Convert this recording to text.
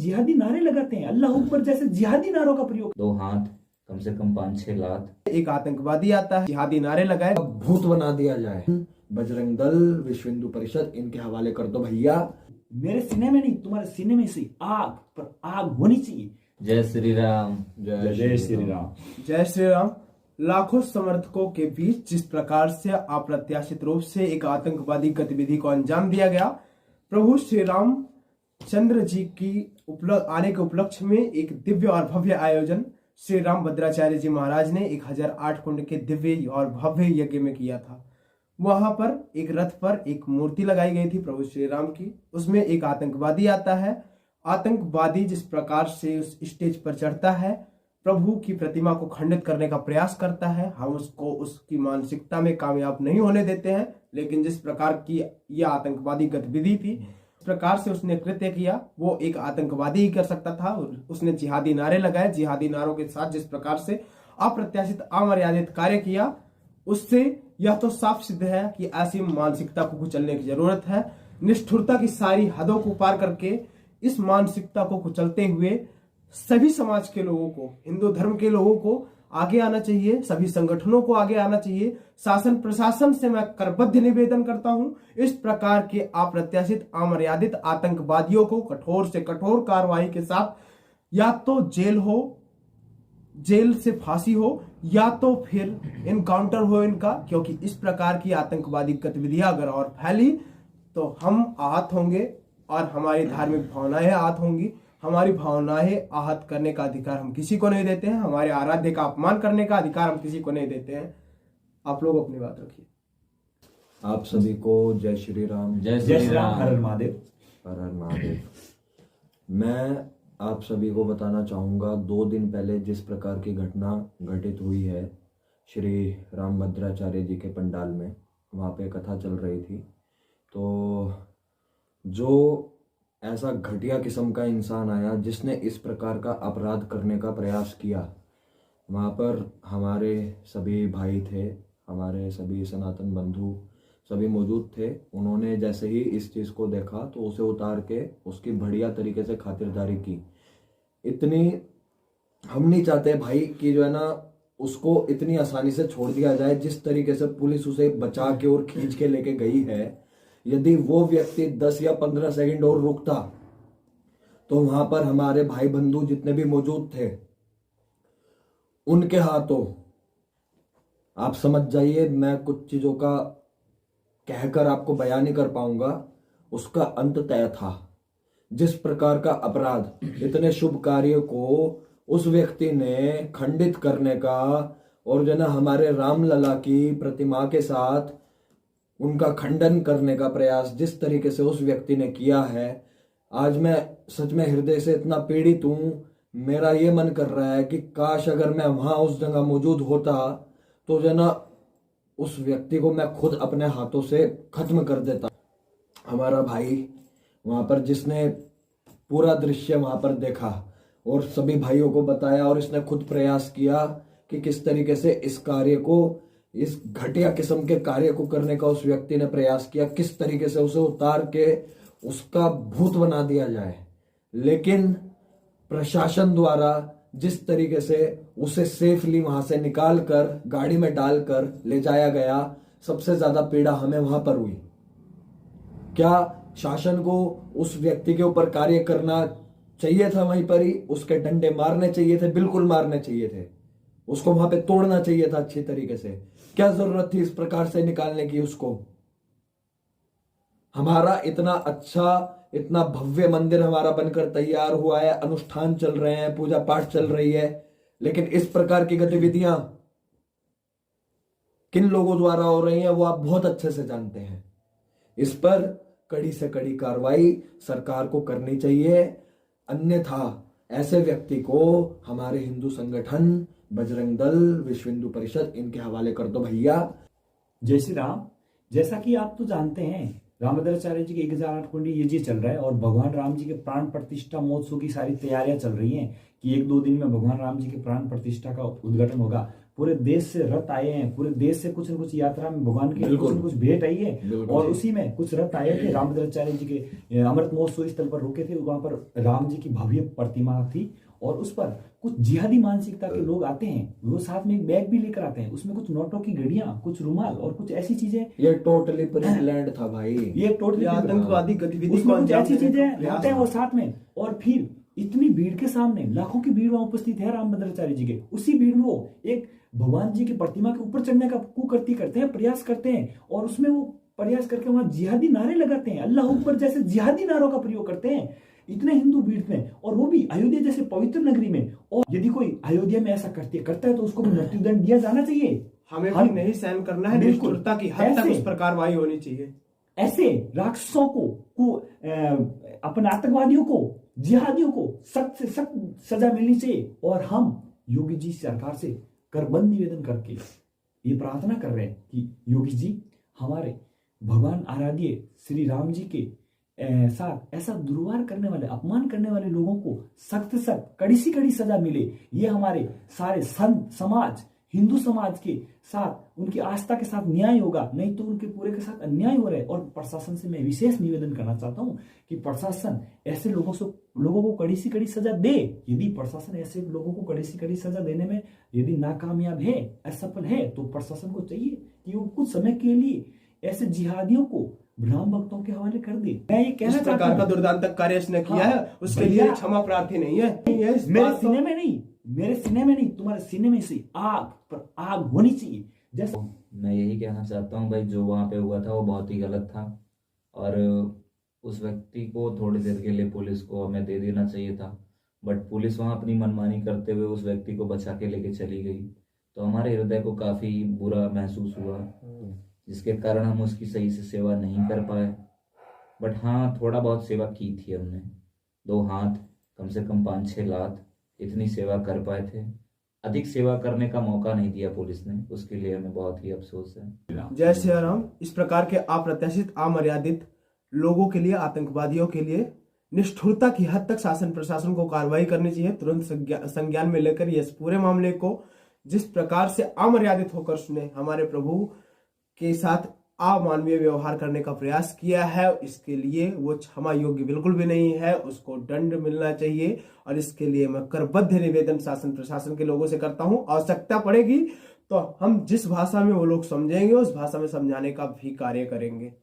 जिहादी नारे लगाते हैं, अल्लाह अकबर जैसे जिहादी नारों का प्रयोग। 2 हाथ कम से कम 5-6 लात। एक आतंकवादी आता है, जिहादी नारे लगाए, भूत बना दिया जाए। बजरंग दल, विश्व हिंदू परिषद, इनके हवाले कर दो भैया। मेरे सीने में नहीं, तुम्हारे सीने में से आग पर आग होनी चाहिए। जय श्री राम। जय श्री राम। जय श्री राम। लाखों समर्थकों के बीच जिस प्रकार से अप्रत्याशित रूप से एक आतंकवादी गतिविधि को अंजाम दिया गया, प्रभु श्री राम चंद्र जी की आने के उपलक्ष्य में एक दिव्य और भव्य आयोजन श्री राम भद्राचार्य जी महाराज ने 1008 कुंड के दिव्य और भव्य यज्ञ में किया था। वहां पर एक रथ पर एक मूर्ति लगाई गई थी प्रभु श्री राम की, उसमें एक आतंकवादी आता है। आतंकवादी जिस प्रकार से उस स्टेज पर चढ़ता है, प्रभु की प्रतिमा को खंडित करने का प्रयास करता है, हम उसको उसकी मानसिकता में कामयाब नहीं होने देते हैं। लेकिन जिस प्रकार की यह आतंकवादी गतिविधि थी, इस प्रकार से उसने कृत्य किया, वो एक आतंकवादी ही कर सकता था। उसने जिहादी नारे लगाए, जिहादी नारों के साथ जिस प्रकार से अप्रत्याशित अमर्यादित कार्य किया, उससे यह तो साफ सिद्ध है कि ऐसी मानसिकता को कुचलने की जरूरत है। निष्ठुरता की सारी हदों को पार करके इस मानसिकता को कुचलते हुए सभी समाज के लोगों को, हिंदू धर्म के लोगों को आगे आना चाहिए, सभी संगठनों को आगे आना चाहिए। शासन प्रशासन से मैं करबद्ध निवेदन करता हूं, इस प्रकार के अप्रत्याशित अमर्यादित आतंकवादियों को कठोर से कठोर कार्रवाई के साथ या तो जेल हो, जेल से फांसी हो, या तो फिर इनकाउंटर हो इनका, क्योंकि इस प्रकार की आतंकवादी गतिविधियां अगर और फैली तो हम आहत होंगे और हमारी धार्मिक भावनाएं आहत होंगी। हमारी भावनाएं आहत करने का अधिकार हम किसी को नहीं देते हैं, हमारे आराध्य का अपमान करने का अधिकार हम किसी को नहीं देते हैं। आप लोग अपनी बात रखिए। आप सभी को जय श्री राम। जय जय श्री श्री राम। राम। हर हर महादेव। हर हर महादेव। मैं आप सभी को बताना चाहूँगा, 2 दिन पहले जिस प्रकार की घटना घटित हुई है श्री राम भद्राचार्य जी के पंडाल में, वहाँ पे कथा चल रही थी, तो जो ऐसा घटिया किस्म का इंसान आया जिसने इस प्रकार का अपराध करने का प्रयास किया, वहाँ पर हमारे सभी भाई थे, हमारे सभी सनातन बंधु सभी मौजूद थे। उन्होंने जैसे ही इस चीज़ को देखा तो उसे उतार के उसकी बढ़िया तरीके से खातिरदारी की। इतनी हम नहीं चाहते भाई कि जो है ना उसको इतनी आसानी से छोड़ दिया जाए। जिस तरीके से पुलिस उसे बचा के और खींच के लेके गई है, यदि वो व्यक्ति 10 या 15 सेकंड और रुकता तो वहां पर हमारे भाई बंधु जितने भी मौजूद थे उनके हाथों, आप समझ जाइए, मैं कुछ चीजों का कहकर आपको बयान नहीं कर पाऊंगा, उसका अंत तय था। जिस प्रकार का अपराध, इतने शुभ कार्य को उस व्यक्ति ने खंडित करने का और जो ना हमारे रामलला की प्रतिमा के साथ उनका खंडन करने का प्रयास जिस तरीके से उस व्यक्ति ने किया है, आज मैं सच में हृदय से इतना पीड़ित हूँ। मेरा ये मन कर रहा है कि काश अगर मैं वहाँ उस जगह मौजूद होता तो जो ना उस व्यक्ति को मैं खुद अपने हाथों से खत्म कर देता। हमारा भाई वहाँ पर जिसने पूरा दृश्य वहाँ पर देखा और सभी भाइयों को बताया और इसने खुद प्रयास किया कि किस तरीके से इस कार्य को, इस घटिया किस्म के कार्य को करने का उस व्यक्ति ने प्रयास किया, किस तरीके से उसे उतार के उसका भूत बना दिया जाए। लेकिन प्रशासन द्वारा जिस तरीके से उसे सेफली वहां से निकाल कर गाड़ी में डालकर ले जाया गया, सबसे ज्यादा पीड़ा हमें वहां पर हुई। क्या शासन को उस व्यक्ति के ऊपर कार्य करना चाहिए था? वहीं पर ही उसके डंडे मारने चाहिए थे, बिल्कुल मारने चाहिए थे, उसको वहां पे तोड़ना चाहिए था अच्छी तरीके से। क्या जरूरत थी इस प्रकार से निकालने की उसको? हमारा इतना अच्छा, इतना भव्य मंदिर हमारा बनकर तैयार हुआ है, अनुष्ठान चल रहे हैं, पूजा पाठ चल रही है, लेकिन इस प्रकार की गतिविधियां किन लोगों द्वारा हो रही हैं वो आप बहुत अच्छे से जानते हैं। इस पर कड़ी से कड़ी कार्रवाई सरकार को करनी चाहिए, अन्यथा ऐसे व्यक्ति को हमारे हिंदू संगठन, बजरंग दल, विश्व हिंदू परिषद, इनके हवाले कर दो भैया। जय श्री राम। जैसा कि आप तो जानते हैं, रामभद्राचार्य जी के 1008 कुंडी यज्ञ चल रहा है और भगवान राम जी के प्राण प्रतिष्ठा महोत्सव की सारी तैयारियां चल रही हैं कि 1-2 दिन में भगवान राम जी के प्राण प्रतिष्ठा का उद्घाटन होगा। पूरे देश से रथ आए हैं, पूरे देश से कुछ न कुछ यात्रा में भगवान के कुछ न कुछ भेंट आई है। और उसी में कुछ रथ आए थे, रामभद्राचार्य जी के अमृत महोत्सव स्थल पर रुके थे। वहां पर राम जी की भव्य प्रतिमा थी और उस पर कुछ जिहादी मानसिकता के लोग आते हैं, वो साथ में एक बैग भी लेकर आते हैं, उसमें कुछ नोटों की घड़ियां, कुछ रुमाल और कुछ ऐसी चीजें। ये टोटली प्लान्ड था भाई, ये टोटली आतंकवादी गतिविधि उसमें को कुछ अंजाम ऐसी देने चीजें का प्रयास लाते हैं वो था। साथ में। और फिर इतनी भीड़ के सामने, लाखों की भीड़ वहां उपस्थित है रामभद्राचार्य जी के, उसी भीड़ में वो एक भगवान जी की प्रतिमा के ऊपर चढ़ने का कुकृत्य करते हैं, प्रयास करते हैं। और उसमें वो प्रयास करके वहां जिहादी नारे लगाते हैं, अल्लाह अकबर जैसे जिहादी नारों का प्रयोग करते हैं इतने हिंदू भीड़ में, और वो भी अयोध्या जैसे पवित्र नगरी में। और यदि कोई अयोध्या में ऐसा करता है तो उसको भी मृत्युदंड दिया जाना चाहिए। हमें भी नहीं सहन करना है, बिल्कुल। निष्ठुरता की हद तक ऐसे- उस पर कार्रवाई होनी चाहिए। ऐसे राक्षसों को अपन आतंकवादियों को, जिहादियों को सख्त से सख्त सजा मिलनी चाहिए। और हम योगी जी सरकार से करबंद निवेदन करके ये प्रार्थना कर रहे हैं कि योगी जी हमारे भगवान आराध्य श्री राम जी के साथ ऐसा दुर्व्यवहार करने वाले, अपमान करने वाले लोगों को सख्त सख्त कड़ी से कड़ी सजा मिले। ये हमारे सारे संत समाज, हिंदू समाज के साथ, उनकी आस्था के साथ न्याय होगा, नहीं तो उनके पूरे के साथ अन्याय हो रहा है। और प्रशासन से मैं विशेष निवेदन करना चाहता हूं कि प्रशासन ऐसे लोगों को कड़ी से कड़ी सजा दे। यदि प्रशासन ऐसे लोगों को कड़ी से कड़ी सजा देने में यदि नाकामयाब है, असफल है, तो प्रशासन को चाहिए कि वो कुछ समय के लिए ऐसे जिहादियों को राम भक्तों के हवाले कर दे। मैं ये कहना इस चाहता प्रकार का हूं, दुर्दांतक कार्य इसने किया हाँ, है, उसके भैया, लिए क्षमा प्रार्थी नहीं है। इस मेरे बात को- सीने में नहीं, मेरे सीने में नहीं, तुम्हारे सीने में से आग पर आग होनी चाहिए। जैसे मैं यही कहना चाहता हूँ भाई, जो वहाँ पे हुआ था वो बहुत ही गलत था। और उस व्यक्ति को थोड़ी देर के लिए पुलिस को हमें दे देना चाहिए था, बट पुलिस वहाँ अपनी मनमानी करते हुए उस व्यक्ति को बचा के लेके चली गई। तो हमारे हृदय को काफ़ी बुरा महसूस हुआ, जिसके कारण हम उसकी सही से सेवा नहीं कर पाए। बट हाँ, थोड़ा बहुत सेवा की थी हमने, 2 हाथ, कम से कम 5-6 लात, इतनी सेवा कर पाए थे। अधिक सेवा करने का मौका नहीं दिया पुलिस ने, उसके लिए हमें बहुत ही अफसोस है। जय श्री राम। इस प्रकार के अप्रत्याशित, अमर्यादित लोगों के लिए, आतंकवादियों के लिए निष्ठुरता की हद तक शासन प्रशासन को कार्रवाई करनी चाहिए। तुरंत संज्ञान में लेकर इस पूरे मामले को, जिस प्रकार से अमर्यादित होकर उसने हमारे प्रभु के साथ अमानवीय व्यवहार करने का प्रयास किया है, इसके लिए वो क्षमा योग्य बिल्कुल भी नहीं है, उसको दंड मिलना चाहिए। और इसके लिए मैं करबद्ध निवेदन शासन प्रशासन के लोगों से करता हूं। आवश्यकता पड़ेगी तो हम जिस भाषा में वो लोग समझेंगे उस भाषा में समझाने का भी कार्य करेंगे।